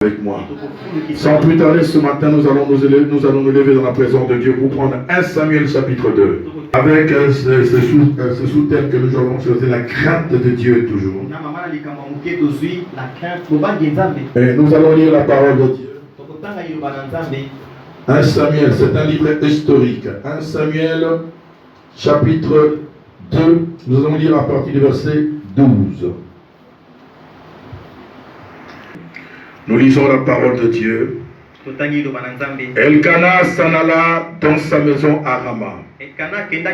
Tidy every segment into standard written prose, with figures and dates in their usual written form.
Avec moi. Sans plus tarder, ce matin, nous allons nous lever dans la présence de Dieu pour prendre 1 Samuel chapitre 2. Avec ce sous-thème que nous allons choisir, la crainte de Dieu toujours. Et nous allons lire la parole de Dieu. 1 Samuel, c'est un livre historique. 1 Samuel chapitre 2, nous allons lire à partir du verset 12. Nous lisons la parole de Dieu. Elkana s'en alla dans sa maison à Rama.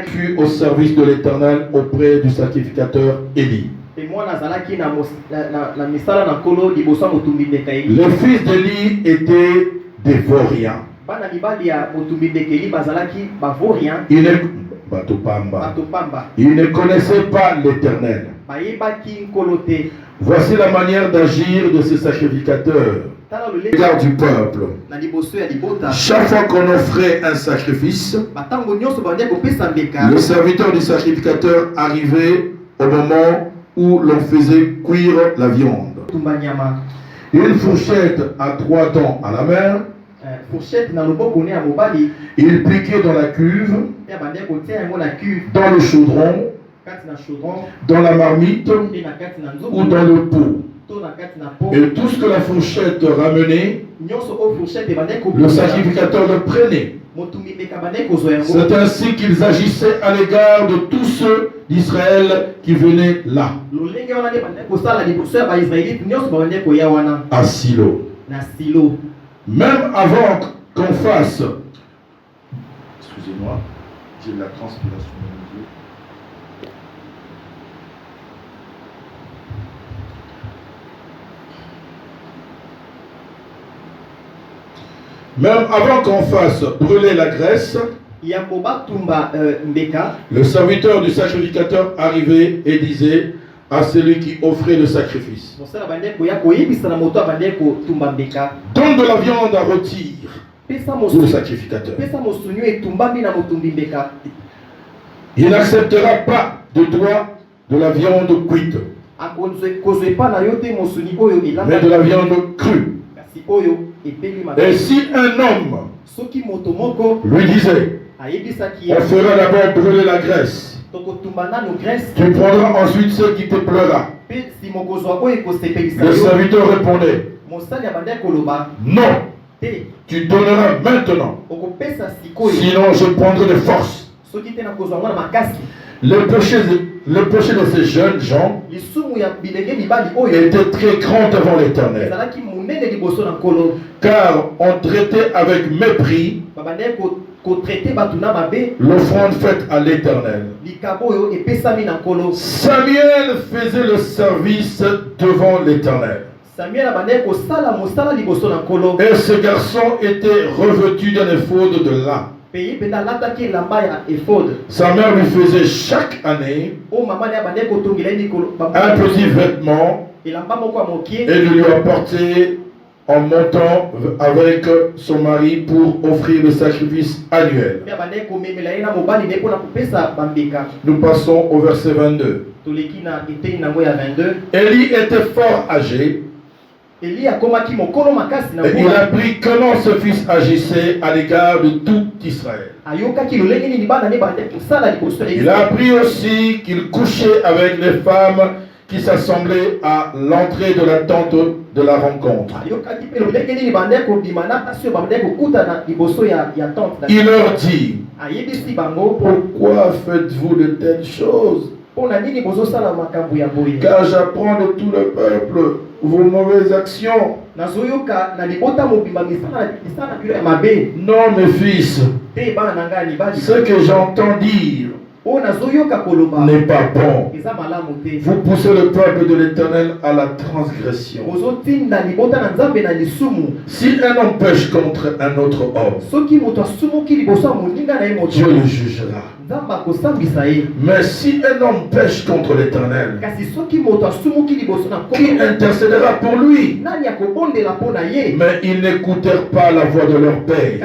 Fut au service de l'Éternel auprès du sacrificateur Élie. Les fils d'Élie étaient des vauriens. Ils ne connaissaient pas l'Éternel. Voici la manière d'agir de ces sacrificateurs à l'égard du peuple. Chaque fois qu'on offrait un sacrifice, le serviteur du sacrificateur arrivait au moment où l'on faisait cuire la viande. Une fourchette à 3 dents à la main. Il piquait dans la cuve, dans le chaudron, dans la marmite ou dans le pot. Et tout ce que la fourchette ramenait, le sacrificateur le prenait. C'est ainsi qu'ils agissaient à l'égard de tous ceux d'Israël qui venaient là. À Silo. Même avant qu'on fasse, excusez-moi, j'ai de la transpiration dans les yeux. Même avant qu'on fasse brûler la graisse, le serviteur du sacrificateur arrivait et disait à celui qui offrait le sacrifice: donne de la viande à rôtir pour le sacrificateur. Il n'acceptera pas de toi de la viande cuite, mais de la viande crue. Et si un homme lui disait: on fera d'abord brûler la graisse, tu prendras ensuite ce qui te plaira, le serviteur répondait: non, tu donneras maintenant, sinon je prendrai de force. Le péché de ces jeunes gens était très grand devant l'Éternel, car on traitait avec mépris l'offrande faite à l'Éternel. Samuel faisait le service devant l'Éternel. Et ce garçon était revêtu d'un éphod de lin. Sa mère lui faisait chaque année un petit vêtement et lui apportait en montant avec son mari pour offrir le sacrifice annuel. Nous passons au verset 22. Élie était fort âgé. Et il a appris comment ce fils agissait à l'égard de tout Israël. Il a appris aussi qu'il couchait avec les femmes qui s'assemblaient à l'entrée de la tente de la rencontre. Il leur dit: pourquoi faites-vous de telles choses? Car j'apprends de tout le peuple vos mauvaises actions. Non, mes fils, ce que j'entends dire n'est pas bon. Vous poussez le peuple de l'Éternel à la transgression. Si un homme pêche contre un autre homme, Dieu le jugera. Mais si un homme pêche contre l'Éternel, qui intercédera pour lui? Mais ils n'écoutèrent pas la voix de leur père,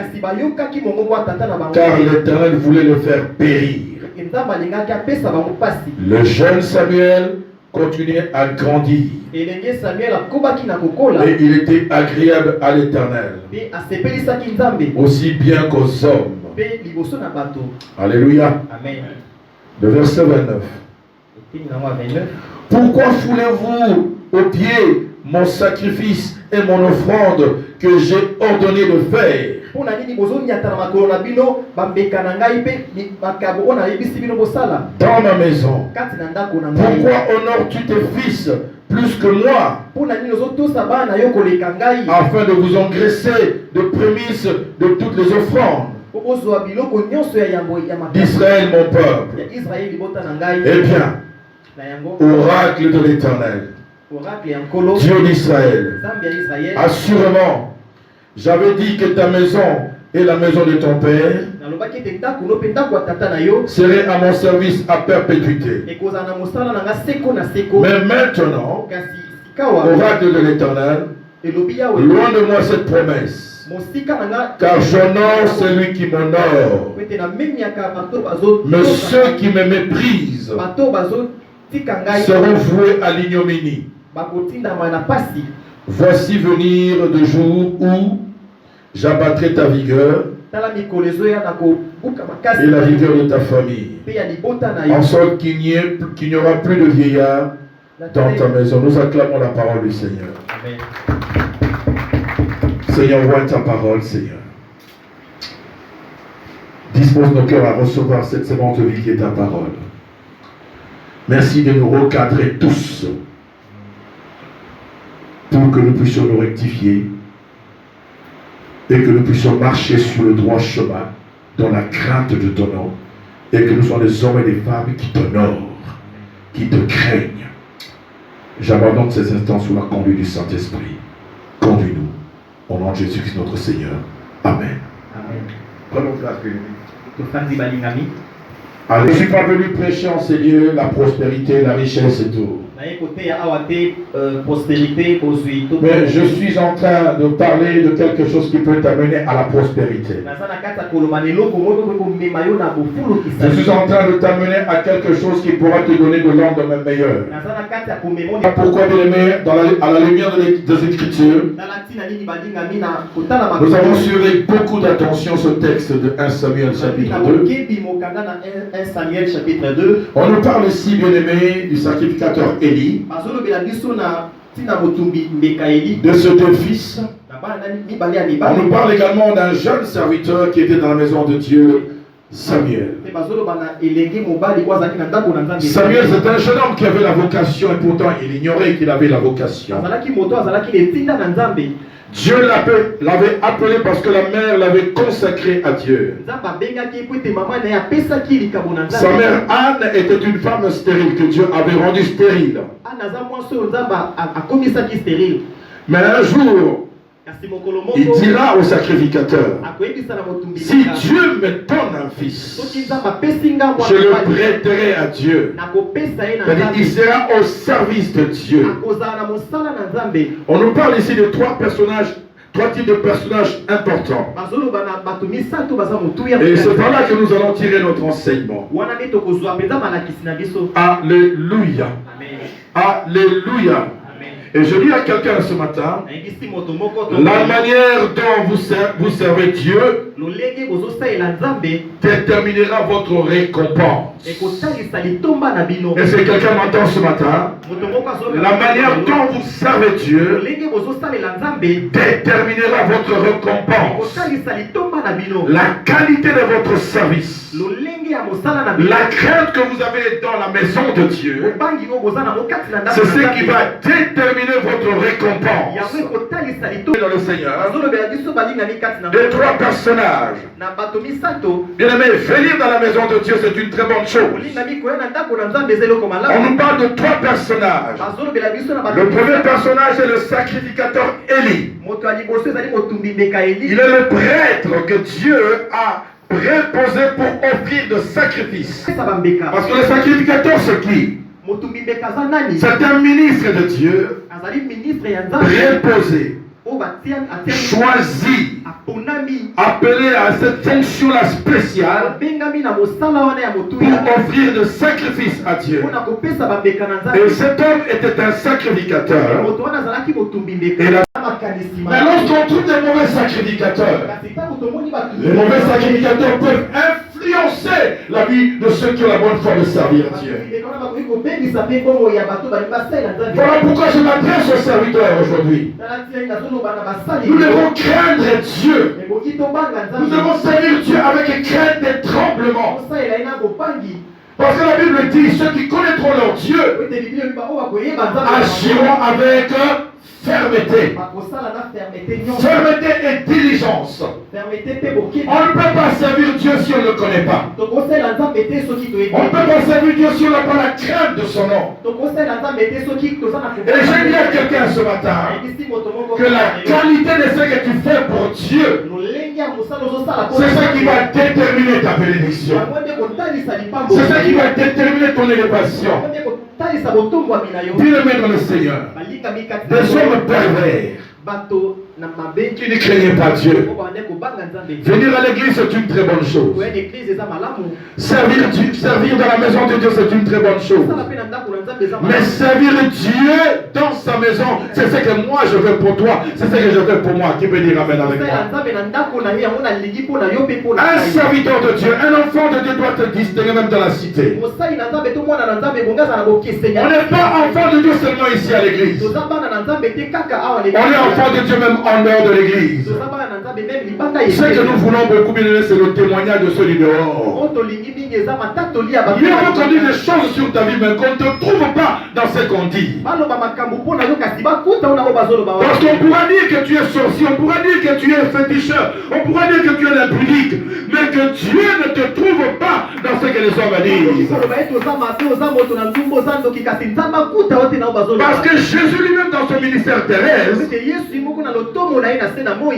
car l'Éternel voulait le faire périr. Le jeune Samuel continuait à grandir. Et il était agréable à l'Éternel, aussi bien qu'aux hommes. Alléluia. Amen. Le verset 29. Pourquoi foulez-vous aux pieds mon sacrifice et mon offrande que j'ai ordonné de faire? Dans ma maison. Pourquoi honores-tu tes fils plus que moi, afin de vous engraisser de prémices de toutes les offrandes d'Israël, mon peuple? Eh bien, oracle de l'Éternel, Dieu d'Israël, assurément, j'avais dit que ta maison et la maison de ton père seraient à mon service à perpétuité. Mais maintenant, oracle de l'Éternel, loin de moi cette promesse, car j'honore celui qui m'honore, mais ceux qui me méprisent seront voués à l'ignominie. Voici venir de jour où j'abattrai ta vigueur et la vigueur de ta famille, en sorte qu'il n'y aura plus de vieillard dans ta maison. Nous acclamons la parole du Seigneur. Amen. Seigneur, vois ta parole, Seigneur. Dispose nos cœurs à recevoir cette semence de vie qui est ta parole. Merci de nous recadrer tous pour que nous puissions nous rectifier et que nous puissions marcher sur le droit chemin dans la crainte de ton nom et que nous soyons des hommes et des femmes qui t'honorent, qui te craignent. J'abandonne ces instants sous la conduite du Saint-Esprit. Conduis-nous au nom de Jésus-Christ notre Seigneur. Amen. Amen. Prenons place, bien-aimés. Alors, je ne suis pas venu prêcher en ces lieux la prospérité, la richesse et tout. Mais je suis en train de parler de quelque chose qui peut t'amener à la prospérité. Je suis en train de t'amener à quelque chose qui pourra te donner de lendemain meilleur. Pourquoi, bien-aimé, à la lumière des Écritures, nous avons suivi beaucoup d'attention ce texte de 1 Samuel chapitre 2. On nous parle ici, bien-aimé, du sacrificateur Élie, de ce deux fils. On nous parle également d'un jeune serviteur qui était dans la maison de Dieu, Samuel. Samuel, c'est un jeune homme qui avait la vocation et pourtant il ignorait qu'il avait la vocation. Dieu l'avait appelé parce que la mère l'avait consacré à Dieu. Sa mère Anne était une femme stérile que Dieu avait rendue stérile. Mais un jour, il dira au sacrificateur, si Dieu me donne un fils, je le prêterai à Dieu. Il sera au service de Dieu. On nous parle ici de trois types de personnages importants. Et c'est par là que nous allons tirer notre enseignement. Alléluia. Alléluia. Et je dis à quelqu'un ce matin, la manière dont vous servez Dieu déterminera votre récompense. Et si quelqu'un m'entend ce matin, la manière dont vous servez Dieu déterminera votre récompense. La qualité de votre service, la crainte que vous avez dans la maison de Dieu, c'est ce qui va déterminer votre récompense. Dans le Seigneur, les trois personnages. Bien-aimé, venir dans la maison de Dieu, c'est une très bonne chose. On nous parle de trois personnages. Le premier personnage est le sacrificateur Élie. Il est le prêtre que Dieu a préposé pour offrir de sacrifices. Parce que le sacrificateur, c'est qui? C'est un ministre de Dieu, préposé, choisi appelés à cette fonction-là spéciale pour offrir de sacrifices à Dieu. Et cet homme était un sacrificateur. Mais lorsqu'on trouve des mauvais sacrificateurs, les mauvais sacrificateurs peuvent influencer la vie de ceux qui ont la bonne foi de servir Dieu. Voilà pourquoi je m'adresse aux serviteurs aujourd'hui. Nous devons craindre Dieu. Nous devons servir Dieu avec crainte et tremblement. Parce que la Bible dit, ceux qui connaîtront leur Dieu agiront avec fermeté. Fermeté et diligence. On ne peut pas servir Dieu si on ne le connaît pas. On ne peut pas servir Dieu si on n'a pas la crainte de son nom. Et je dis à quelqu'un ce matin que la qualité de ce que tu fais pour Dieu, c'est ce qui va déterminer ta bénédiction. C'est ce qui va déterminer ton élévation. Dis-le dans le Seigneur. Des hommes pervers qui ne craignent pas Dieu. Venir à l'église, c'est une très bonne chose. Servir dans la maison de Dieu, c'est une très bonne chose. Mais servir Dieu dans sa maison, c'est ce que moi je veux pour toi, c'est ce que je veux pour moi. Qui peut dire amen avec moi? Un serviteur de Dieu, un enfant de Dieu doit te distinguer même dans la cité. On n'est pas enfant de Dieu seulement ici à l'église. On est enfant de Dieu même en dehors de l'église. Ce que nous voulons beaucoup bien, c'est le témoignage de celui dehors. Il y a entendu des choses sur ta vie, mais qu'on ne te trouve pas dans ce qu'on dit. Parce qu'on pourra dire que tu es sorcier, on pourra dire que tu es féticheur, on pourra dire que tu es impudique, mais que Dieu ne te trouve pas dans ce que les hommes disent. Parce que Jésus lui-même dans son ministère terrestre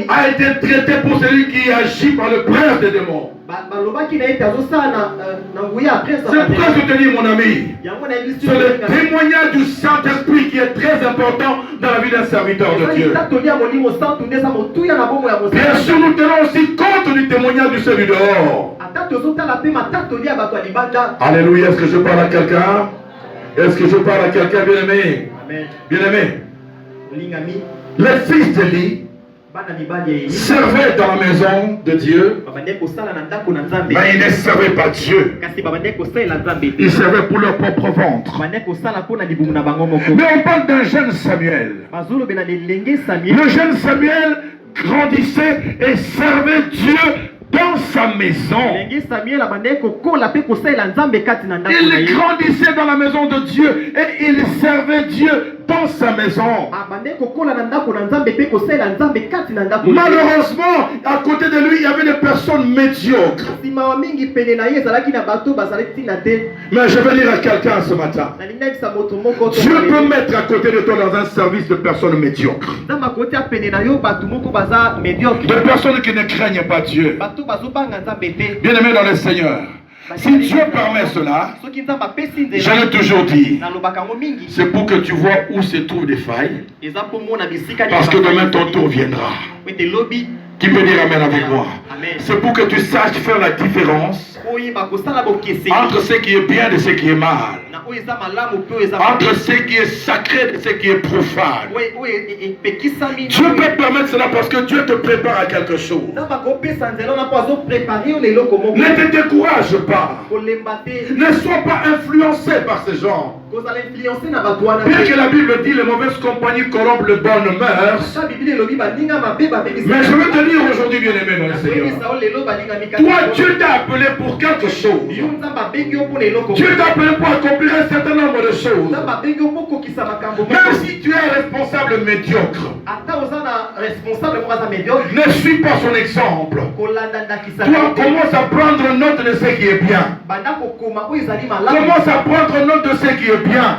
a été traité pour celui qui agit par le prince des démons. C'est pourquoi je te dis, mon ami, c'est le témoignage du Saint-Esprit qui est très important dans la vie d'un serviteur de Dieu. Bien sûr, nous tenons aussi compte du témoignage du celui dehors. Alléluia, est-ce que je parle à quelqu'un? Est-ce que je parle à quelqu'un, bien-aimé? Bien-aimé. Les fils d'Élie servaient dans la maison de Dieu, mais ils ne servaient pas Dieu. Ils servaient pour leur propre ventre. Mais on parle d'un jeune Samuel. Le jeune Samuel grandissait et servait Dieu dans sa maison. Il grandissait dans la maison de Dieu et il servait Dieu dans sa maison. Malheureusement, à côté de lui, il y avait des personnes médiocres. Mais je vais dire à quelqu'un ce matin, Dieu peut mettre à côté de toi dans un service de personnes médiocres. De personnes qui ne craignent pas Dieu. Bien-aimé dans le Seigneur, si Dieu permet cela, je l'ai toujours dit, c'est pour que tu vois où se trouvent des failles, parce que demain ton tour viendra. Qui peut dire amen avec moi? C'est pour que tu saches faire la différence entre ce qui est bien et ce qui est mal, entre ce qui est sacré et ce qui est profane. Dieu peut permettre cela parce que Dieu te prépare à quelque chose. Ne te décourage pas. Ne sois pas influencé par ces gens. Bien que la Bible dit les mauvaises compagnies corrompent les bonnes mœurs, mais je veux te dire aujourd'hui, bien-aimé dans le Seigneur, toi Dieu t'a appelé pour quelque chose. Dieu t'a appelé pour accomplir un certain nombre de choses. Même si tu es un responsable médiocre, ne suis pas son exemple. Toi commence à prendre note de ce qui est bien. Commence à prendre note de ce qui est bien.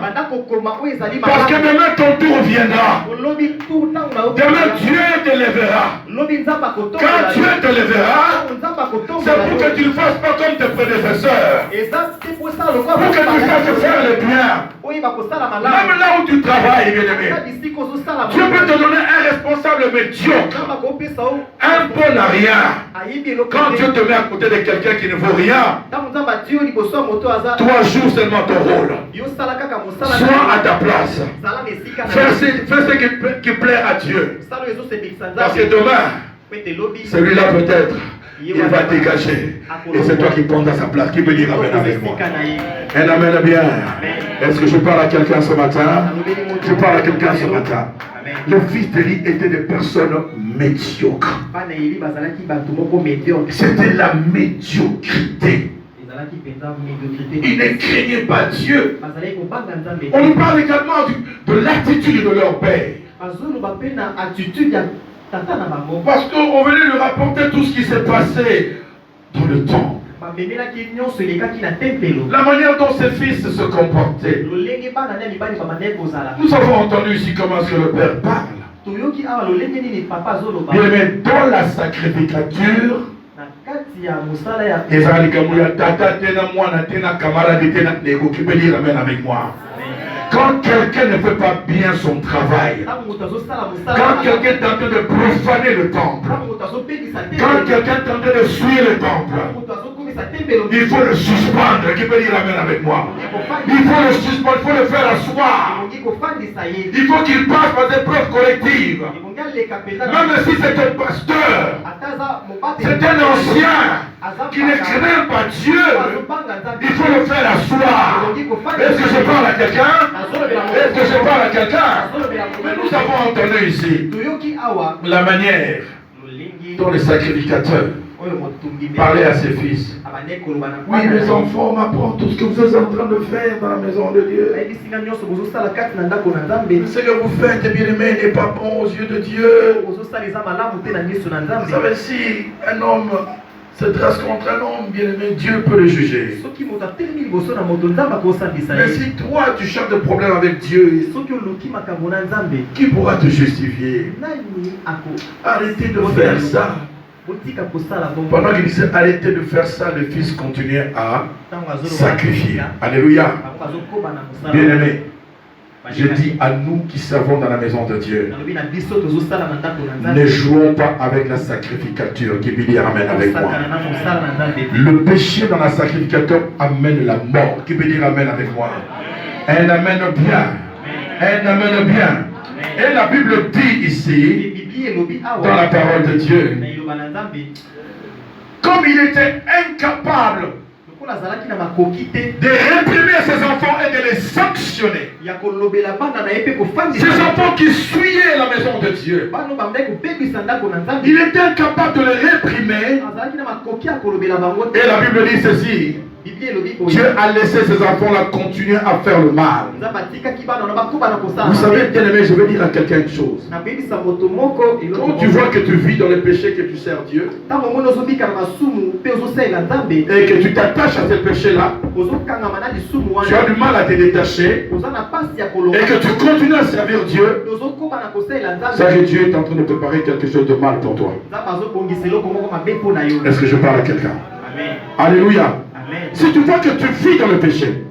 Parce que demain ton tour viendra. Demain Dieu te lèvera. Quand Dieu te lèvera, tombera, c'est pour que tu ne fasses pas comme tes prédécesseurs. Pour que tu saches faire le bien. Même là où tu travailles, bien-aimé, Dieu peut te donner un responsable médiocre, un bon à rien. Quand Dieu te met à côté de quelqu'un qui ne vaut rien, toi joues seulement ton rôle. Sois à ta place. Fais ce qui plaît à Dieu. Parce que demain, celui-là peut-être, il va dégager. Et c'est toi qui prends à sa place. Qui peut dire amen avec moi? Un amen bien. Est-ce que je parle à quelqu'un ce matin? Je parle à quelqu'un ce matin. Le fils d'Élie était des personnes médiocres. C'était la médiocrité. Ils ne craignaient pas Dieu. On nous parle également de l'attitude de leur père. Parce qu'on venait lui rapporter tout ce qui s'est passé dans le temple. La manière dont ses fils se comportaient. Nous avons entendu ici comment est-ce que le père parle. Bien aimé, dans la sacrificature, avec moi. Quand quelqu'un ne fait pas bien son travail, quand quelqu'un est en train de profaner le temple, quand quelqu'un est en train de suivre le temple, il faut le suspendre. Qui peut dire amen avec moi? Il faut le suspendre, il faut le faire asseoir. Il faut qu'il passe par des preuves collectives. Même si c'est un pasteur, c'est un ancien qui ne craint pas Dieu, il faut le faire asseoir. Est-ce que je parle à quelqu'un? Est-ce que je parle à quelqu'un? Mais nous avons entendu ici la manière dont les sacrificateurs parlaient à ses fils. Oui, mes enfants, m'apprennent tout ce que vous êtes en train de faire dans la maison de Dieu. Ce que vous faites, bien aimé, n'est pas bon aux yeux de Dieu. Vous savez, si un homme se dresse contre un homme, bien aimé, Dieu peut le juger. Mais si toi tu cherches des problèmes avec Dieu, qui pourra te justifier? Arrêtez de faire ça. Pendant qu'il disait arrêtez de faire ça, le fils continuait à sacrifier. Alléluia. Bien aimé, je dis à nous qui servons dans la maison de Dieu, ne jouons pas avec la sacrificature. Qui peut dire amen avec moi? Le péché dans la sacrificature amène la mort. Qui peut dire amen avec moi? Un amen bien. Un amen bien. Et la Bible dit ici, dans la parole de Dieu, comme il était incapable de réprimer ses enfants et de les sanctionner. Ces enfants qui suivaient la maison de Dieu, il était incapable de les réprimer. Et la Bible dit ceci: Dieu a laissé ses enfants-là continuer à faire le mal. Vous savez, bien aimé, je veux dire à quelqu'un une chose. Quand tu vois que tu vis dans le péché, que tu sers Dieu, et que tu t'attaches à ce péché-là, tu as du mal à te détacher, et que tu continues à servir Dieu, sache que Dieu est en train de préparer quelque chose de mal pour toi. Est-ce que je parle à quelqu'un? Alléluia. Si tu vois que tu vis dans le péché,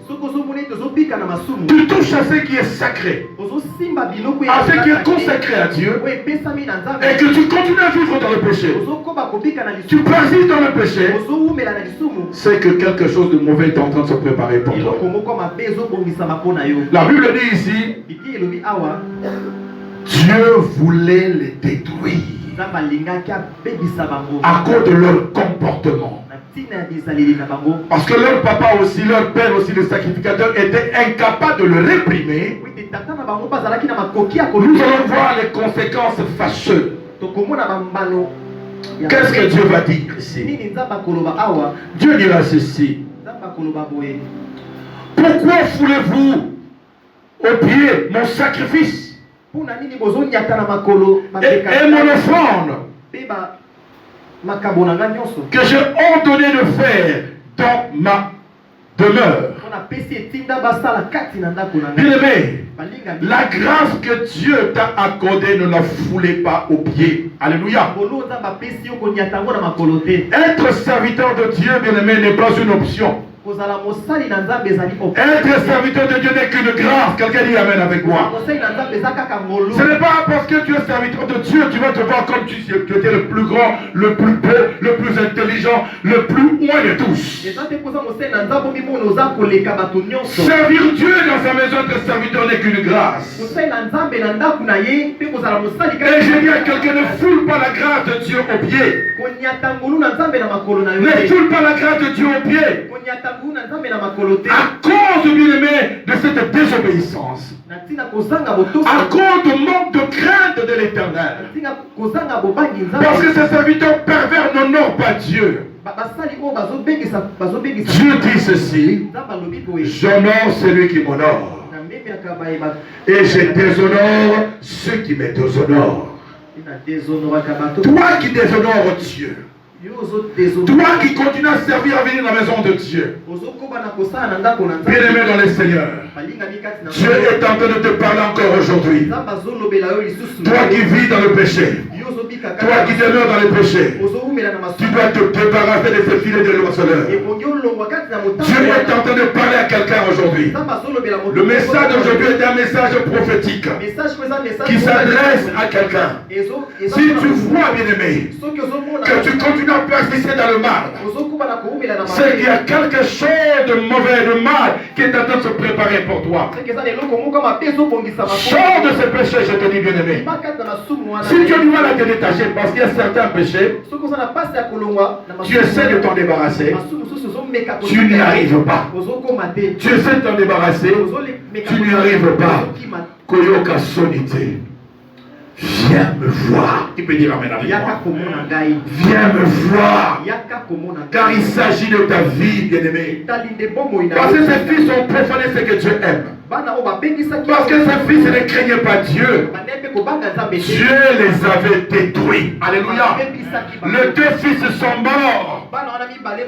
tu touches à ce qui est sacré, à ce qui est consacré à Dieu, et que tu continues à vivre dans le péché, tu persistes dans le péché, c'est que quelque chose de mauvais est en train de se préparer pour toi. La Bible dit ici, Dieu voulait les détruire à cause de leur comportement. Parce que leur papa aussi, leur père aussi, le sacrificateur, était incapable de le réprimer. Nous allons voir les conséquences fâcheuses. Qu'est-ce que Dieu va dire ici? Dieu dira ceci: pourquoi foulez-vous au pied mon sacrifice et mon offrande que j'ai ordonné de faire dans ma demeure? Bien-aimé, la grâce que Dieu t'a accordée, ne la foulez pas aux pieds. Alléluia. Être serviteur de Dieu, bien-aimé, n'est pas une option. Être serviteur de Dieu n'est qu'une grâce. Quelqu'un dit amen avec moi. Ce n'est pas parce que tu es serviteur de Dieu, tu vas te voir comme tu étais le plus grand, le plus beau, le plus intelligent, le plus loin de tous. Servir Dieu dans sa maison, être serviteur n'est qu'une grâce. Et je dis à quelqu'un, ne foule pas la grâce de Dieu aux pieds. Ne foule pas la grâce de Dieu aux pieds. À cause, bien-aimé, de cette désobéissance, à cause du manque de crainte de l'Éternel, parce que ces serviteurs pervers n'honorent pas Dieu. Dieu dit ceci: j'honore celui qui m'honore, et je déshonore ceux qui me déshonorent. Toi qui déshonores Dieu, toi qui continues à servir, à venir dans la maison de Dieu, bien-aimé dans le Seigneur, Dieu est en train de te parler encore aujourd'hui. Toi qui vis dans le péché, toi qui demeures dans le péché, tu dois te débarrasser de ces filets de l'oiseleur. Dieu est en train de parler à quelqu'un aujourd'hui. Le message d'aujourd'hui est un message prophétique qui s'adresse à quelqu'un. Si tu vois, bien-aimé, que tu continues à persister dans le mal, c'est qu'il y a quelque chose de mauvais, de mal qui est en train de se préparer pour toi. Sors de ce péché, je te dis, bien-aimé. Si tu as du mal à te détacher, parce qu'il y a certains péchés, tu essaies de t'en débarrasser, tu n'y arrives pas. Tu essaies de t'en débarrasser, tu n'y arrives pas. Koyoka sonité. Viens me voir. Tu peux dire amen avec moi. Viens me voir. Car il s'agit de ta vie, bien-aimé. Parce que ces fils ont profané ce que Dieu aime. Parce que ces fils ne craignaient pas Dieu. Dieu les avait détruits. Alléluia. Les deux fils sont morts.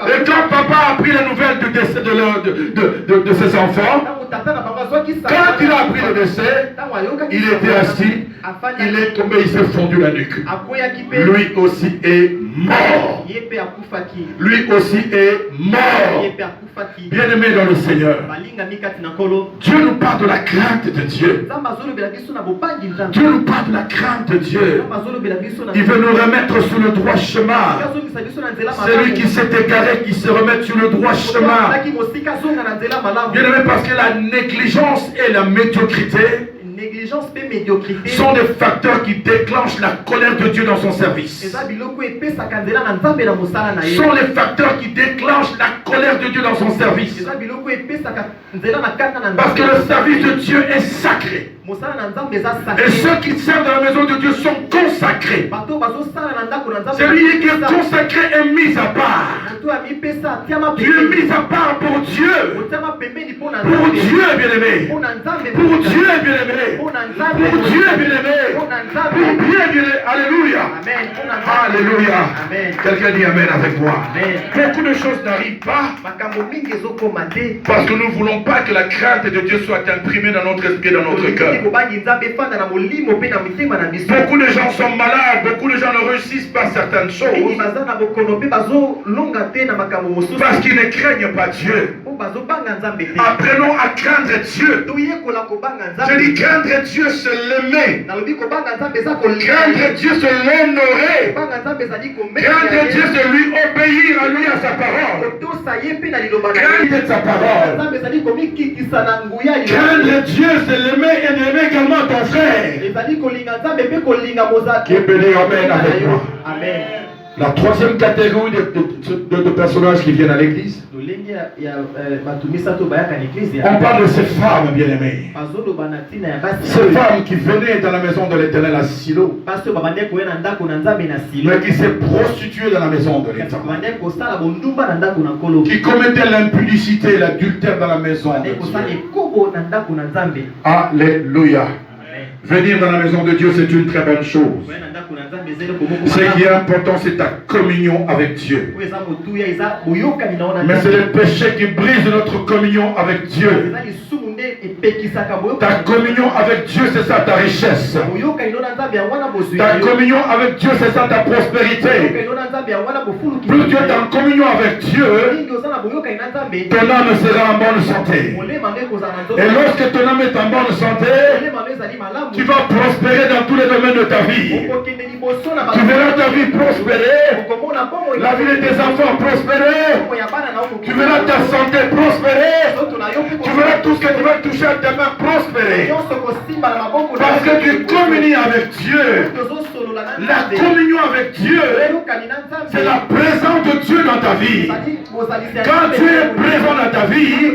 Et quand papa a appris la nouvelle du décès de ses enfants, quand il a appris le décès, il était assis, il est tombé, il s'est fondu la nuque. Lui aussi est mort. Lui aussi est mort. Bien-aimé dans le Seigneur, Dieu nous parle de la crainte de Dieu. Dieu nous parle de la crainte de Dieu. Il veut nous remettre sur le droit chemin. Celui qui s'est égaré, qui se remet sur le droit chemin. Bien-aimé, parce que la négligence et la médiocrité sont des facteurs qui déclenchent la colère de Dieu dans son service. Sont les facteurs qui déclenchent la colère de Dieu dans son service. Parce que le service de Dieu est sacré. Et ceux qui servent dans la maison de Dieu sont consacrés. Celui qui est consacré est mis à part. Tu es mis à part pour Dieu. Pour Dieu, bien-aimé. Pour Dieu, bien-aimé. Pour Dieu, bien-aimé. Pour Dieu, bien-aimé. Alléluia. Alléluia. Quelqu'un dit amen avec moi. Beaucoup de choses n'arrivent pas parce que nous ne voulons pas que la crainte de Dieu soit imprimée dans notre esprit, dans notre cœur. Beaucoup de gens sont malades, beaucoup de gens ne réussissent pas certaines choses parce qu'ils ne craignent pas Dieu. Apprenons à craindre Dieu. Je dis craindre Dieu, c'est l'aimer. Craindre Dieu, c'est l'honorer. Craindre Dieu, c'est lui obéir à lui, à sa parole. Craindre sa parole. Craindre Dieu, c'est l'aimer et d'aimer également ton frère. Qui est béni, amen avec moi. La troisième catégorie de personnages qui viennent à l'église, on parle de ces femmes bien-aimées. Ces femmes qui venaient dans la maison de l'Éternel à Silo, mais qui s'est prostituée dans la maison de l'Éternel, qui commettaient l'impudicité et l'adultère dans la maison de Dieu. Alléluia. Venir dans la maison de Dieu, c'est une très bonne chose. Ce qui est important, c'est ta communion avec Dieu. Mais c'est le péché qui brise notre communion avec Dieu. Ta communion avec Dieu, c'est ça ta richesse. Ta communion avec Dieu, c'est ça ta prospérité. Plus tu es en communion avec Dieu, ton âme sera en bonne santé. Et lorsque ton âme est en bonne santé, tu vas prospérer dans tous les domaines de ta vie. Tu verras ta vie prospérer, la vie de tes enfants prospérer. Tu verras ta santé prospérer. Tu verras tout ce que tu vas toucher à tes mains prospérer. Parce que tu communies avec Dieu. La communion avec Dieu, c'est la présence de Dieu dans ta vie. Quand tu es présent dans ta vie,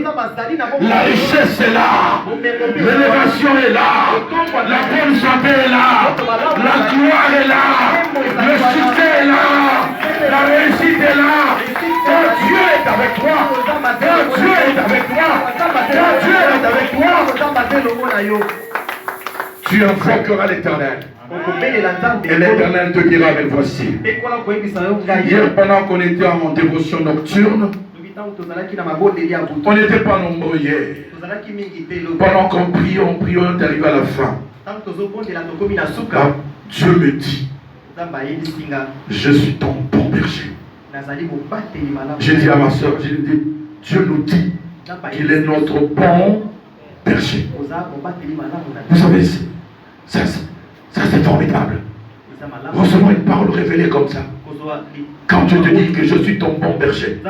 la richesse est là, l'élévation est là, la bonne santé est là, la gloire est là, le succès est là, la réussite est là. Quand Dieu est avec toi, quand Dieu est avec toi, quand Dieu est avec toi, tu invoqueras l'Éternel. Et l'Éternel te dira, mais voici. Hier, pendant qu'on était en dévotion nocturne, on n'était pas nombreux hier. Pendant qu'on priait, on est arrivé à la fin. Dieu me dit, je suis ton bon berger. J'ai dit à ma soeur, Dieu nous dit qu'il est notre bon berger. Vous savez, ça c'est formidable. Recevons une parole révélée comme ça. Quand Dieu te dit que je suis ton bon berger,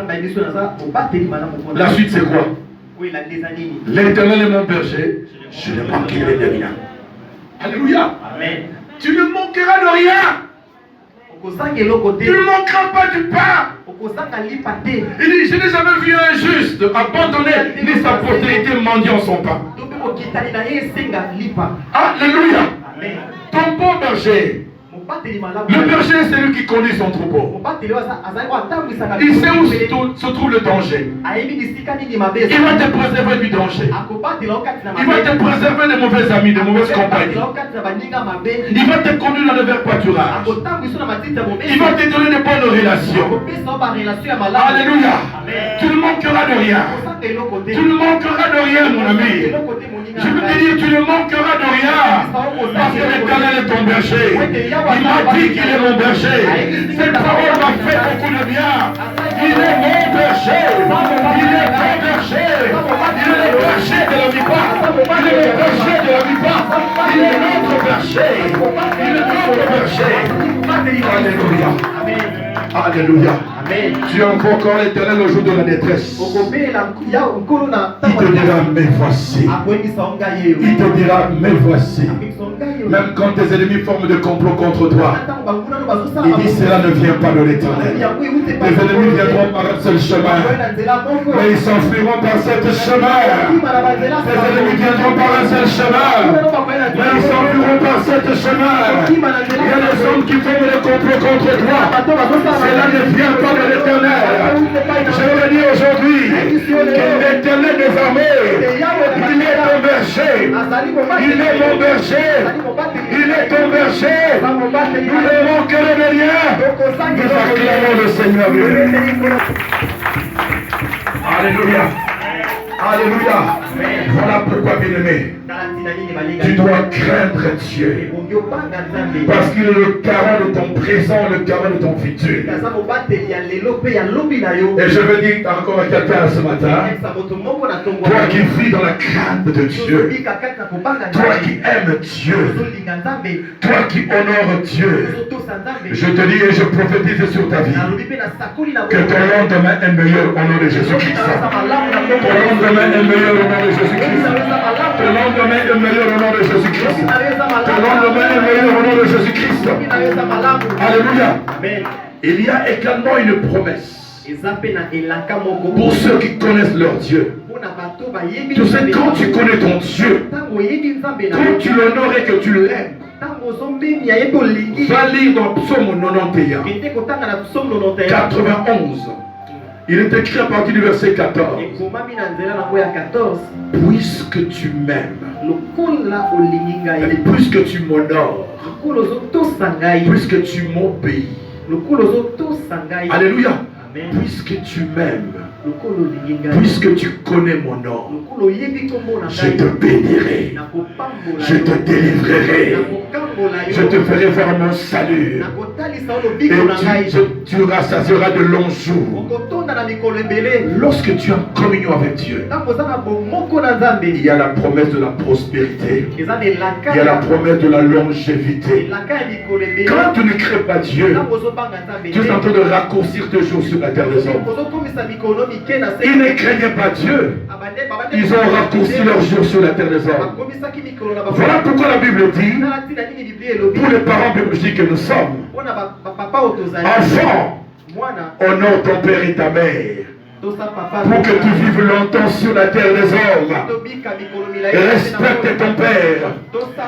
la suite c'est quoi? L'Éternel est mon berger, je ne manquerai de rien. Alléluia. Amen. Tu ne manqueras de rien. Tu ne manqueras pas du pain. Il dit, je n'ai jamais vu un juste abandonner ni sa postérité mendiant son pain. Alléluia. Amen. Ton bon berger. Le berger, c'est lui qui conduit son troupeau. Il sait où se trouve le danger. Il va te préserver du danger. Il va te préserver des mauvais amis, des mauvaises compagnies. Il va te conduire dans le vert pâturage. Il va te donner de bonnes relations. Alléluia. Tu ne manqueras de rien. Tu ne manqueras de rien, mon ami. Je veux te dire, tu ne manqueras de rien. Parce que l'Éternel est ton berger. Il m'a dit qu'il est mon berger. Cette parole m'a fait beaucoup de bien. Il est mon berger. Il est ton berger. Il est le berger de la vie. Il est le berger de la vie. Il est notre berger. Il est notre berger. Alléluia. Alléluia. Amen. Tu invoqueras l'Éternel au jour de la détresse. Il te dira, mais voici. Il te dira, mais voici. Même quand tes ennemis forment de complot contre toi, il dit, cela ne vient pas de l'Éternel. Tes ennemis viendront par un seul chemin, mais ils s'enfuiront par cet chemin. Tes ennemis viendront par un seul chemin, mais ils s'enfuiront par cet chemin. Il y a des hommes qui forment des complots contre toi. Cela ne vient pas de l'Éternel. Je veux dire aujourd'hui que l'Éternel des armées, il est ton berger. Il est mon berger. Il est ton berger. Nous ne manquerons de rien. Nous acclamons le Seigneur. Alléluia. Alléluia. Voilà pourquoi, bien-aimé, tu dois craindre Dieu. Parce qu'il est le garant de ton présent, le garant de ton futur. Et je veux dire encore à quelqu'un ce matin, toi qui vis dans la crainte de Dieu, toi qui aimes Dieu, toi qui honores Dieu, je te dis et je prophétise sur ta vie que ton lendemain est meilleur au nom de Jésus-Christ. Ton lendemain est meilleur au nom de Jésus-Christ. Ton lendemain est meilleur au nom de Jésus-Christ. Ton lendemain est meilleur au nom de Jésus-Christ. Alléluia. Il y a également une promesse pour ceux qui connaissent leur Dieu. Tu sais, quand tu connais ton Dieu, quand tu l'honores et que tu l'aimes, va lire dans Psaume 91. Il est écrit à partir du verset 14. Puisque tu m'aimes, Et plus que tu m'honores, plus que tu m'obéis. Alléluia. Puisque tu m'aimes, puisque tu connais mon nom, je te bénirai, je te délivrerai, je te ferai faire mon salut, et tu rassasieras de longs jours. Lorsque tu es en communion avec Dieu, il y a la promesse de la prospérité, il y a la promesse de la longévité. Quand tu ne crées pas Dieu, tu es en train de raccourcir tes jours sur la terre des hommes. Ils ne craignaient pas Dieu. Ils ont raccourci leurs jours sur la terre des hommes. Voilà pourquoi la Bible dit, pour les parents biologiques que nous sommes, enfant, honore ton père et ta mère, pour que tu vives longtemps sur la terre des hommes. Respecte ton père,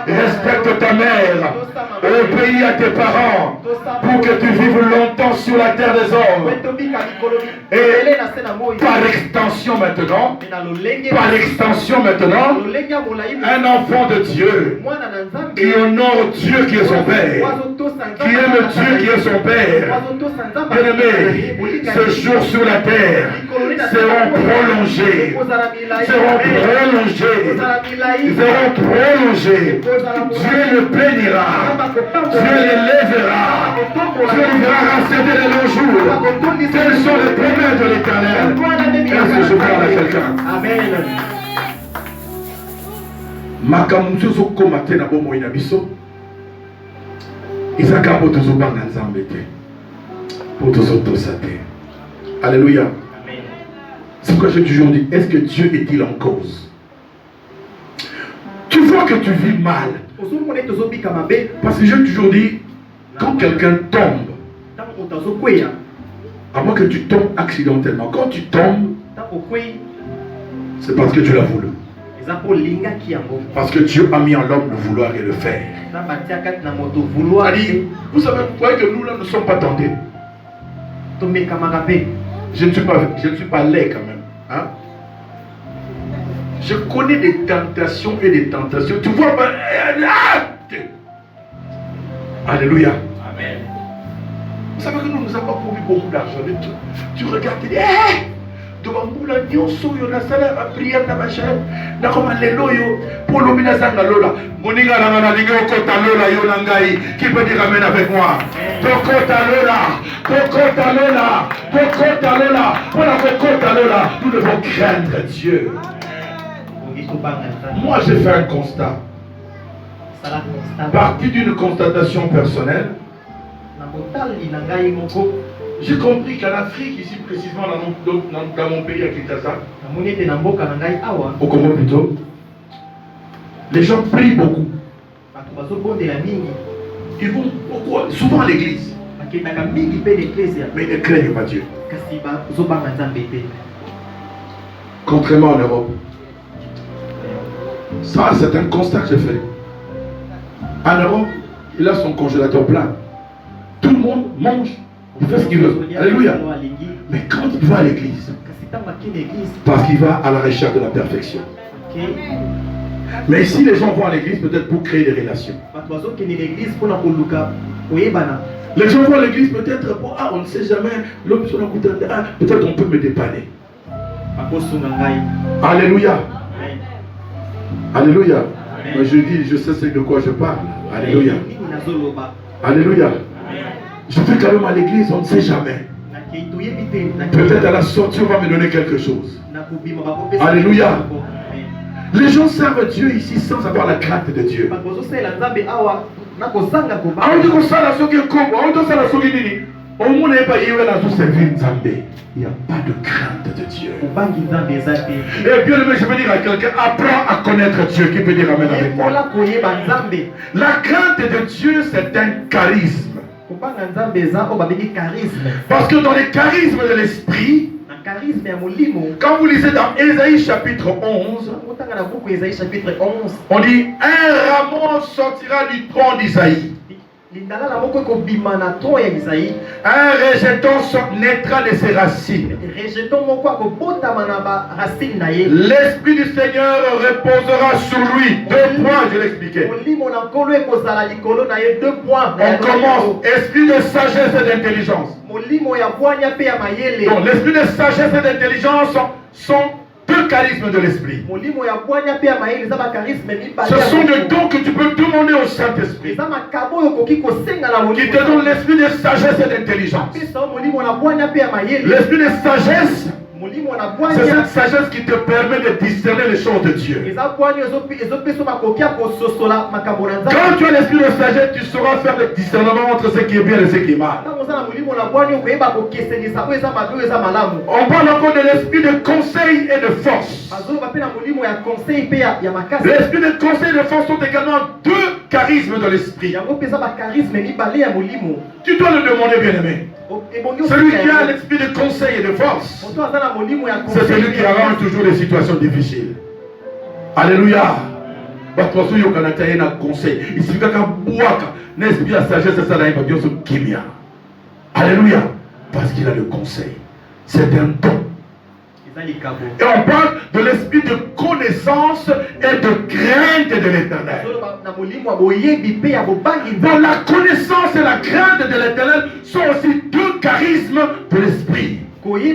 respecte ta mère, obéis à tes parents, pour que tu vives longtemps sur la terre des hommes. Et par extension maintenant, un enfant de Dieu qui honore Dieu qui est son père, qui aime Dieu qui est son père. Bien-aimé, ce jour sur la terre seront prolongés, Dieu le bénira, Dieu l'élèvera, Dieu lui fera rassembler les longs jours. Telles sont les promesses de l'Éternel. Est-ce que je parle à quelqu'un? Amen. Makamuso so komate na bomo ina biso. Isaka po tozobanga nzambe te. Po tozotosa te. Alléluia. C'est pourquoi j'ai toujours dit, est-ce que Dieu est-il en cause? Tu vois que tu vis mal. Parce que j'ai toujours dit, quand quelqu'un tombe, à moins que tu tombes accidentellement, quand tu tombes, c'est parce que tu l'as voulu. Parce que Dieu a mis en l'homme le vouloir et le faire. Vous savez, vous voyez que nous là ne sommes pas tentés. Je ne suis pas laid quand même. Hein? Je connais des tentations et des tentations. Tu vois, alléluia. Amen. Vous savez que nous n'avons pas produit beaucoup d'argent. Tu regardes, tu dis, qui peut dire amen avec moi? Nous devons craindre Dieu. Moi j'ai fait un constat. Parti d'une constatation personnelle, j'ai compris qu'en Afrique, ici précisément dans mon pays à Kinshasa, au Congo plutôt, les gens prient beaucoup. Ils vont beaucoup, souvent à l'église. Mais ils ne craignent pas Dieu. Contrairement en Europe. Ça, c'est un constat que j'ai fait. En Europe, il a son congélateur plein. Tout le monde mange. Il fait ce qu'il veut. Alléluia. Mais quand il va à l'église, parce qu'il va à la recherche de la perfection. Mais ici, les gens vont à l'église peut-être pour créer des relations. Les gens vont à l'église peut-être pour, on ne sait jamais, l'homme sur peut-être on peut me dépanner. Alléluia. Alléluia. Moi je dis, je sais de quoi je parle. Alléluia. Alléluia. Je vais quand même à l'église, on ne sait jamais. Peut-être à la sortie, on va me donner quelque chose. Alléluia. Les gens servent Dieu ici sans avoir la crainte de Dieu. Il n'y a pas de crainte de Dieu. Et bien aimé, je veux dire à quelqu'un, apprends à connaître Dieu. Qui peut dire amen avec moi? La crainte de Dieu, c'est un charisme. Parce que dans les charismes de l'esprit, quand vous lisez dans Ésaïe chapitre 11, on dit un rameau sortira du tronc d'Isaïe. Un rejeton naîtra de ses racines. L'Esprit du Seigneur reposera sur lui. 2 points, je l'expliquais. On commence. Esprit de sagesse et d'intelligence. Donc l'esprit de sagesse et d'intelligence sont 2 charismes de l'esprit. Ce sont des dons que tu peux demander au Saint-Esprit, qui te donne l'esprit de sagesse et d'intelligence. L'esprit de sagesse, c'est cette sagesse qui te permet de discerner les choses de Dieu. Quand tu as l'esprit de sagesse, tu sauras faire le discernement entre ce qui est bien et ce qui est mal. On parle encore de l'esprit de conseil et de force. L'esprit de conseil et de force sont également 2 charismes de l'esprit. Tu dois le demander, bien-aimé. Celui qui a l'esprit de conseil et de force, c'est celui qui arrange toujours les situations difficiles. Alléluia. Alléluia. Parce qu'il a le conseil. C'est un don. Et on parle de l'esprit de connaissance et de crainte de l'Éternel. Donc la connaissance et la crainte de l'Éternel sont aussi 2 charismes de l'esprit. On est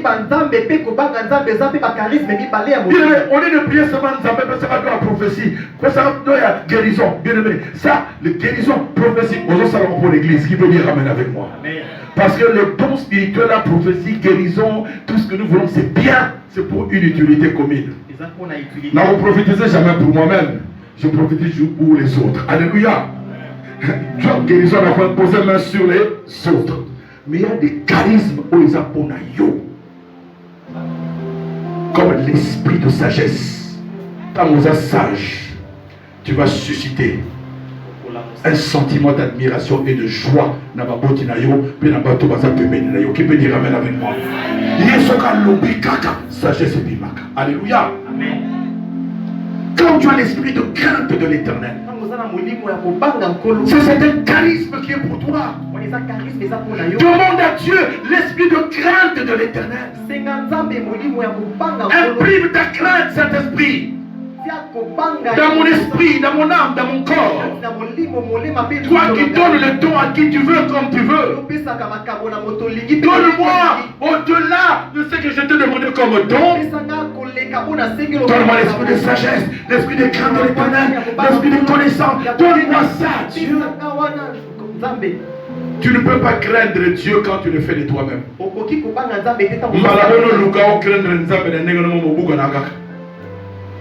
de prier seulement Nzambe, mais ça va dans la prophétie. Ça va dans la guérison. Bien aimé, ça, la guérison, prophétie, on ça pour l'église. Qui peut dire amen avec moi? Amen. Parce que le don spirituel, la prophétie, guérison, tout ce que nous voulons, c'est bien. C'est pour une utilité commune. Je ne prophétise jamais pour moi-même. Je prophétise pour les autres. Alléluia. Tu as guérison, on a posé main sur les autres. Mais il y a des charismes où ils apprennent à yo. Comme l'esprit de sagesse. Quand vous êtes sage, tu vas susciter un sentiment d'admiration et de joie. Qui peut dire amen avec moi? Sagesse et bimaka. Alléluia. Amen. Quand tu as l'esprit de crainte de l'Éternel, c'est un charisme qui est pour toi. Demande à Dieu l'esprit de crainte de l'Éternel. Imprime ta crainte, Saint-Esprit, dans mon esprit, dans mon âme, dans mon corps. Toi qui donnes le don à qui tu veux, comme tu veux. Donne-moi au-delà de ce que je te demande comme don. Donne-moi l'esprit de sagesse, l'esprit de crainte de l'Éternel, l'esprit de connaissance. Donne-moi ça, Dieu. Tu ne peux pas craindre Dieu quand tu le fais de toi-même.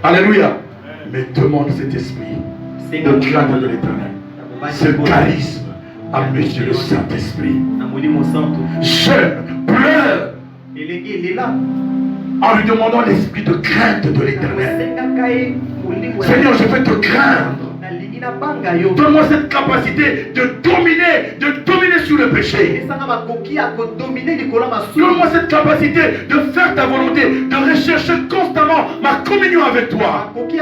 Alléluia. Mais demande cet esprit de crainte de l'Éternel. Ce charisme à Monsieur le Saint-Esprit. Jeune, pleure en lui demandant l'esprit de crainte de l'Éternel. Seigneur, je veux te craindre. Donne-moi cette capacité de dominer sur le péché. Donne-moi cette capacité de faire ta volonté, de rechercher constamment ma communion avec toi. Qui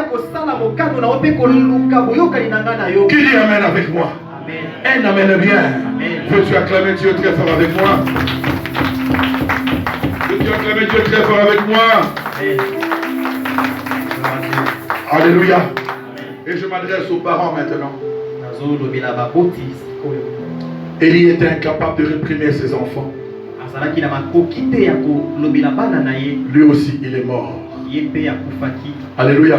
dit amen avec moi? Un amen bien. Veux-tu acclamer Dieu très fort avec moi? Veux-tu acclamer Dieu très fort avec moi? Alléluia. Et je m'adresse aux parents maintenant. Élie était incapable de réprimer ses enfants. Lui aussi, il est mort. Alléluia.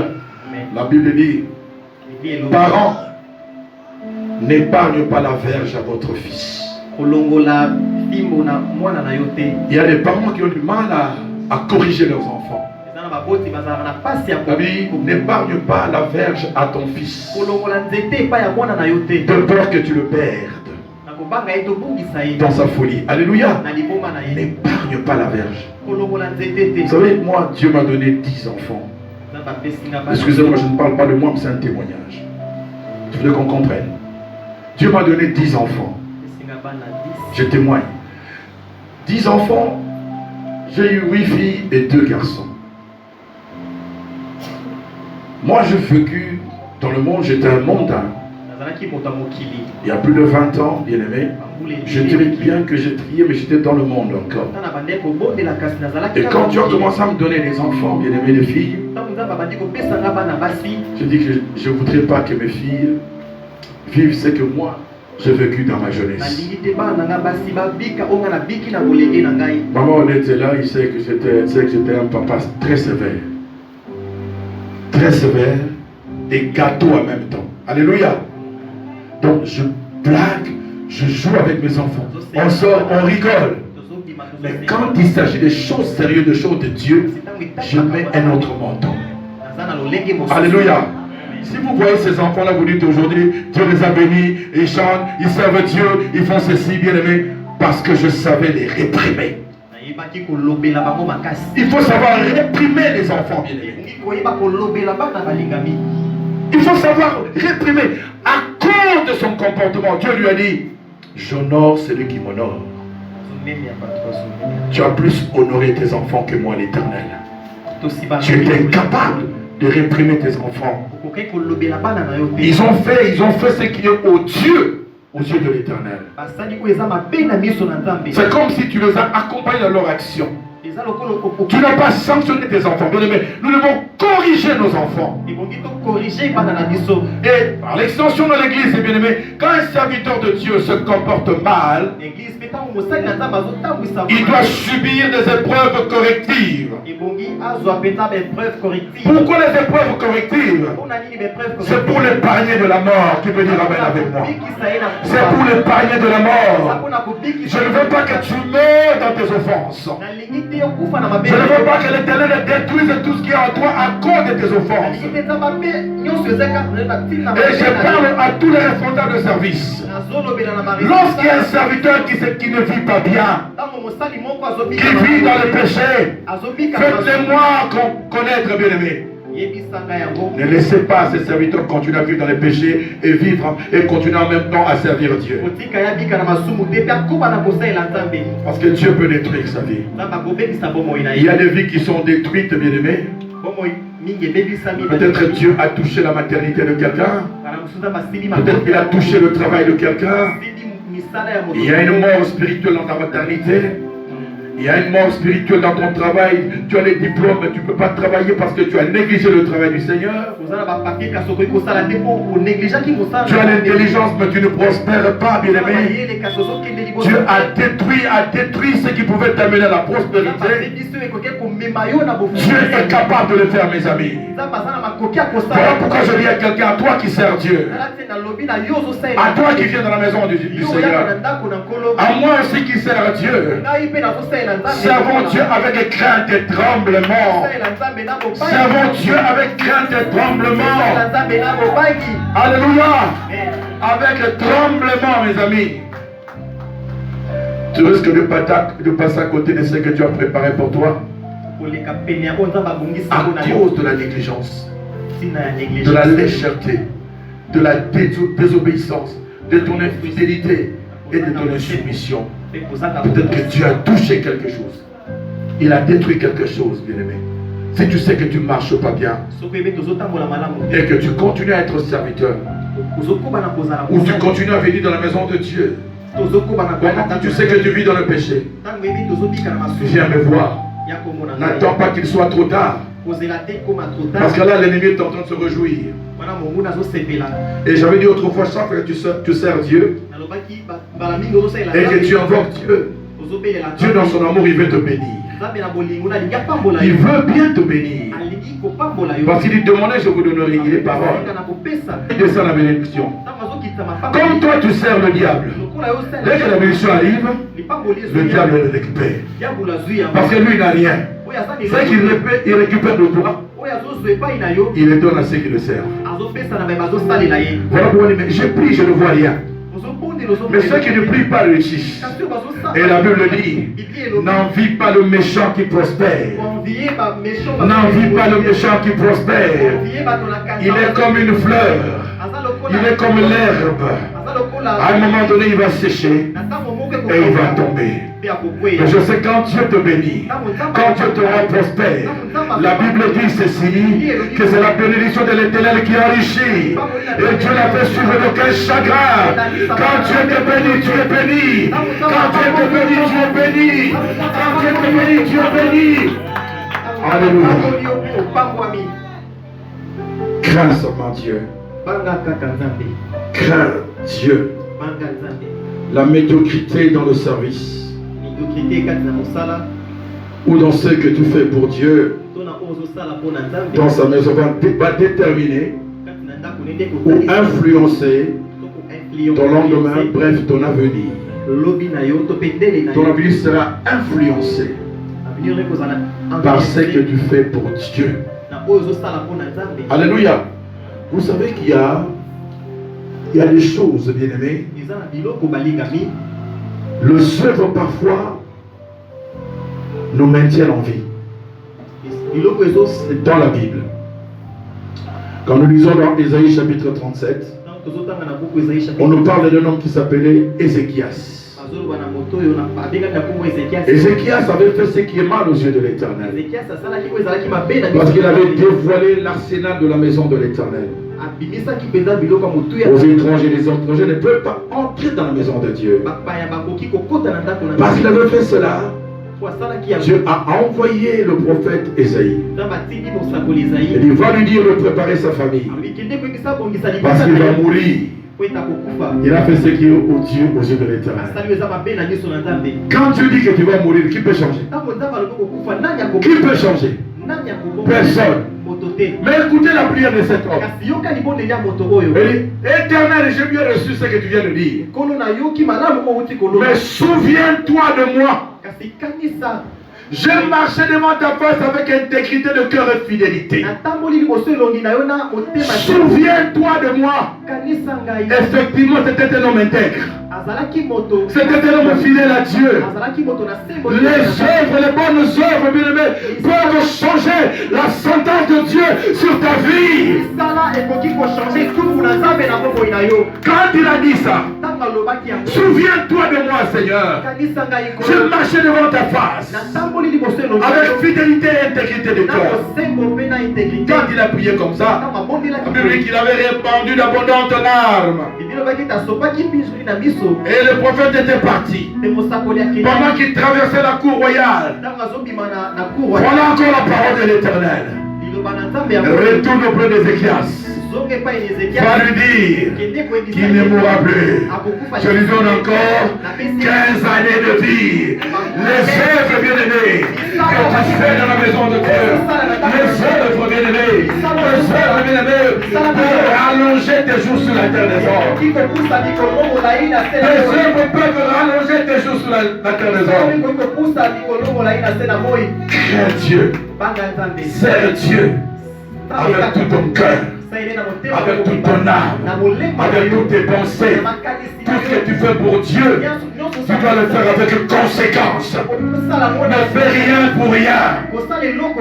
La Bible dit, parents, n'épargne pas la verge à votre fils. Il y a des parents qui ont du mal à corriger leurs enfants. La Bible n'épargne pas la verge à ton fils, de peur que tu le perdes dans sa folie. Alléluia. N'épargne pas la verge. Vous savez, moi, Dieu m'a donné 10 enfants. Excusez-moi, je ne parle pas de moi, mais c'est un témoignage. Je veux qu'on comprenne. Dieu m'a donné 10 enfants. Je témoigne. 10 enfants, j'ai eu 8 filles et 2 garçons. Moi, j'ai vécu dans le monde, j'étais un mondain. Il y a plus de 20 ans, bien aimé, je dirais bien que j'ai trié, mais j'étais dans le monde encore. Et quand tu as commencé à me donner des enfants, bien aimé, des filles, je dis que je ne voudrais pas que mes filles vivent ce que moi j'ai vécu dans ma jeunesse. Maman on était là, il sait que j'étais un papa très sévère. Très sévère et gâteau en même temps. Alléluia. Donc je blague, je joue avec mes enfants. On sort, on rigole. Mais quand il s'agit des choses sérieuses, des choses de Dieu, je mets un autre manteau. Alléluia. Si vous voyez ces enfants-là, vous dites aujourd'hui, Dieu les a bénis, ils chantent, ils servent Dieu, ils font ceci, bien aimé, parce que je savais les réprimer. Il faut savoir réprimer les enfants, bien aimés. Il faut savoir réprimer. À cause de son comportement, Dieu lui a dit, j'honore celui qui m'honore. Tu as plus honoré tes enfants que moi, l'Éternel. Tu es incapable de réprimer tes enfants. Ils ont fait ce qui est odieux aux yeux de l'Éternel. C'est comme si tu les as accompagnés dans leur action. Tu n'as pas sanctionné tes enfants. Bien aimé, nous devons corriger nos enfants. Et par l'extension de l'église, bien aimé, quand un serviteur de Dieu se comporte mal, il doit subir des épreuves correctives. Pourquoi les épreuves correctives? C'est pour l'épargner de la mort. Tu peux dire amen avec moi. C'est pour l'épargner de la mort. Je ne veux pas que tu meurs dans tes offenses. Je ne veux pas que l'Éternel détruise tout ce qui est en toi à cause de tes offenses. Et je parle à tous les responsables de service. Lorsqu'il y a un serviteur qui ne vit pas bien, qui vit dans le péché, faites-le-moi connaître, bien-aimé. Ne laissez pas ces serviteurs continuer à vivre dans les péchés et vivre et continuer en même temps à servir Dieu. Parce que Dieu peut détruire sa vie. Il y a des vies qui sont détruites, bien-aimés. Peut-être Dieu a touché la maternité de quelqu'un. Peut-être qu'il a touché le travail de quelqu'un. Il y a une mort spirituelle dans ta maternité. Il y a une mort spirituelle dans ton travail. Tu as les diplômes, mais tu ne peux pas travailler parce que tu as négligé le travail du Seigneur. Tu as l'intelligence, mais tu ne prospères pas, bien-aimé. Dieu a détruit ce qui pouvait t'amener à la prospérité. Dieu est capable de le faire, mes amis. Voilà pourquoi je dis à quelqu'un, à toi qui sers Dieu, à toi qui viens dans la maison du Seigneur, à moi aussi qui sers Dieu, servons Dieu avec crainte et tremblement. Servons Dieu avec crainte et tremblement. Alléluia. Avec tremblement, mes amis. Tu risques de passer à côté de ce que Dieu a préparé pour toi. À cause de la négligence, de la légèreté, de la désobéissance, de ton infidélité et de ton insoumission. Peut-être que Dieu a touché quelque chose. Il a détruit quelque chose, bien-aimé. Si tu sais que tu ne marches pas bien et que tu continues à être serviteur, ou tu continues à venir dans la maison de Dieu, tu sais que tu vis dans le péché, viens me voir. N'attends pas qu'il soit trop tard. Parce que là, l'ennemi est en train de se réjouir. Et j'avais dit autrefois, chaque fois que tu sers Dieu et que tu invoques Dieu, Dieu dans son amour, il veut te bénir. Il veut bien te bénir. Parce qu'il dit, demandez, je vous donnerai. Il est parole. Il descend la bénédiction. Comme toi, tu sers le diable. Dès que la bénédiction arrive, le diable le récupère. Parce que lui, il n'a rien. C'est qu'il récupère de toi. Il le donne à ceux qui le servent. Voilà pourquoi il dit, je prie, je ne vois rien. Mais ceux qui ne prient pas réussissent. Et la Bible dit, n'envie pas le méchant qui prospère. N'envie pas le méchant qui prospère. Il est comme une fleur. Il est comme l'herbe. À un moment donné, il va sécher et il va tomber. Mais je sais quand Dieu te bénit, quand Dieu te rend prospère, la Bible dit ceci, que c'est la bénédiction de l'Éternel qui enrichit. Et Dieu n'a fait suivre d'aucun chagrin. Quand Dieu te bénit, tu es béni. Quand Dieu te bénit, tu es béni. Quand Dieu te bénit, tu es béni. Alléluia. Crains seulement Dieu. Crains Dieu. La médiocrité dans le service ou dans ce que tu fais pour Dieu dans sa maison va déterminer ou influencer ton lendemain, bref ton avenir. Ton avenir sera influencé par ce que tu fais pour Dieu. Alléluia. Vous savez qu'il y a des choses, bien aimés. Le œuvre parfois nous maintient en vie. Dans la Bible. Quand nous lisons dans Ésaïe chapitre 37, on nous parle d'un homme qui s'appelait Ézéchias. Ézéchias avait fait ce qui est mal aux yeux de l'Éternel. Parce qu'il avait dévoilé l'arsenal de la maison de l'Éternel. Aux étrangers, les étrangers ne peuvent pas entrer dans la maison de Dieu. Parce qu'il avait fait cela, Dieu a envoyé le prophète Ésaïe. Il va lui dire de préparer sa famille. Parce qu'il va mourir. Il a fait ce qui est aux yeux de l'Éternel. Quand Dieu dit que tu vas mourir, qui peut changer? Qui peut changer? Personne. Mais écoutez la prière de cet homme. Il dit, Éternel, j'ai bien reçu ce que tu viens de dire. Mais souviens-toi de moi. J'ai marché devant ta face avec intégrité de cœur et fidélité. Souviens-toi de moi. Effectivement, c'était un homme intègre. C'était un homme fidèle à Dieu. Les œuvres, les bonnes œuvres, bien aimés, peuvent changer la sentence de Dieu sur ta vie. Quand il a dit ça, souviens-toi de moi, Seigneur. Je marchais devant ta face avec fidélité et intégrité de cœur. Quand il a prié comme ça, la Bible dit qu'il avait répandu d'abondantes larmes. Et le prophète était parti. Pendant qu'il traversait la cour royale, voilà encore la parole de l'Éternel. Retourne auprès d'Ézéchias. Va lui dire qu'il ne mourra plus. Je lui donne encore 15 années de vie. Les œuvres bien-aimées que tu fais dans la maison de Dieu, les œuvres bien-aimées, les œuvres bien-aimées peuvent rallonger tes jours sur la terre des hommes. Les œuvres peuvent rallonger tes jours sur la terre des hommes. Crains Dieu, sers Dieu avec tout ton cœur, avec toute ton âme, avec toutes tes pensées. Tout ce que tu fais pour Dieu, tu dois le faire avec conséquence. Ne fais rien pour rien.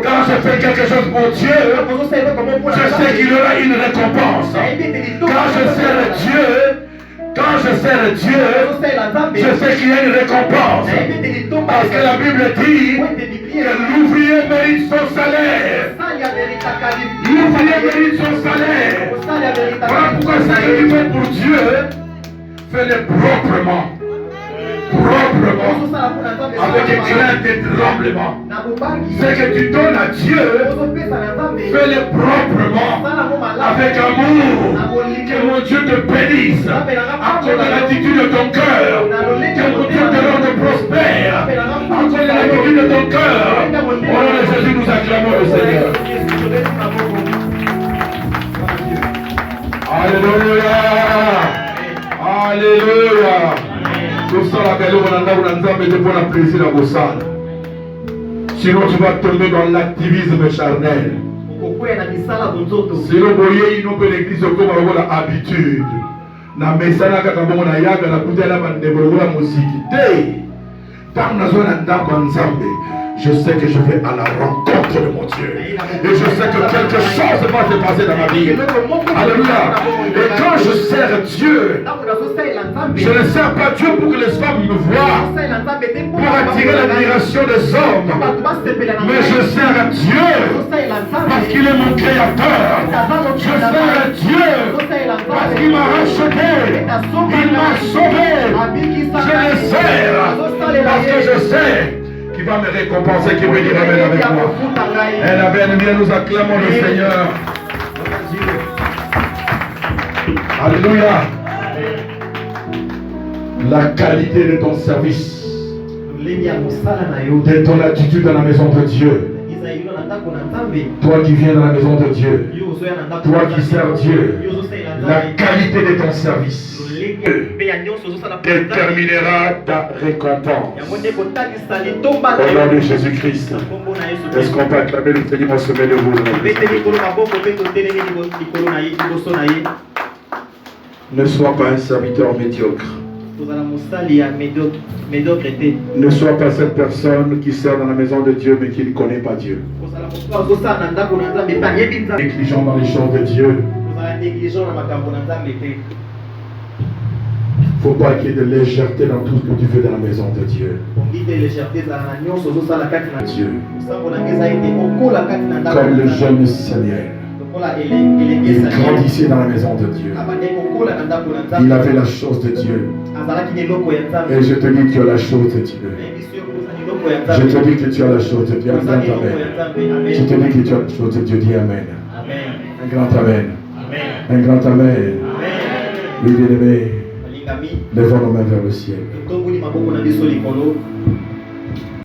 Quand je fais quelque chose pour Dieu, je sais qu'il y aura une récompense. Quand je sers Dieu, je sais qu'il y a une récompense. Parce que la Bible dit que l'ouvrier mérite son salaire. L'ouvrier mérite son salaire. Voilà pourquoi ça que tu fais pour Dieu, fais-le proprement. Avec crainte et tremblement. Ce que tu donnes à Dieu, fais-le proprement, avec amour. Que mon Dieu te bénisse, accorde l'attitude de ton cœur. Que mon Dieu te rende prospère, accorde l'attitude de ton cœur. Au nom de Jésus, nous acclamons le Seigneur. Alléluia. Alléluia. Tout ça, la belle on a plaisir à vos salles. Sinon, tu vas tomber dans l'activisme charnel. Sinon, vous voyez, il n'y a l'église comme l'habitude. Na mesana kaka bongo na yaga na kutela ba ndebolo la muziki. Tant na zona ndako nzambe. Je sais que je vais à la rencontre de mon Dieu. Et je sais que quelque chose va se passer dans ma vie. Alléluia. Et quand je sers Dieu, je ne sers pas Dieu pour que les femmes me voient, pour attirer l'admiration des hommes. Mais je sers Dieu parce qu'il est mon créateur. Je sers Dieu parce qu'il m'a racheté. Il m'a sauvé. Je le sers parce que je sais qu'il va me récompenser, qu'il va dire amen avec moi. Et la bien nous acclamons le Seigneur. Alléluia. La qualité de ton service, de ton attitude dans la maison de Dieu. Toi qui viens dans la maison de Dieu, toi qui sers Dieu, la qualité de ton service déterminera ta récompense. Au nom de Jésus-Christ. Est-ce qu'on peut acclamer le Seigneur au sommet de vous? Ne sois pas un serviteur médiocre. Ne sois pas cette personne qui sert dans la maison de Dieu mais qui ne connaît pas Dieu. Négligent dans les choses de Dieu. Il ne faut pas qu'il y ait de légèreté dans tout ce que tu fais dans la maison de Dieu. Dieu. Comme le jeune Samuel. Il grandissait dans la maison de Dieu. Il avait la chose de Dieu. Et je te dis que tu as la chose de Dieu. Je te dis que tu as la chose de Dieu. Un grand amen. Je te dis que tu as la chose de Dieu. Dis amen. Un grand amen. Un grand amen. Oui, bien-aimé. Levons nos mains vers le ciel.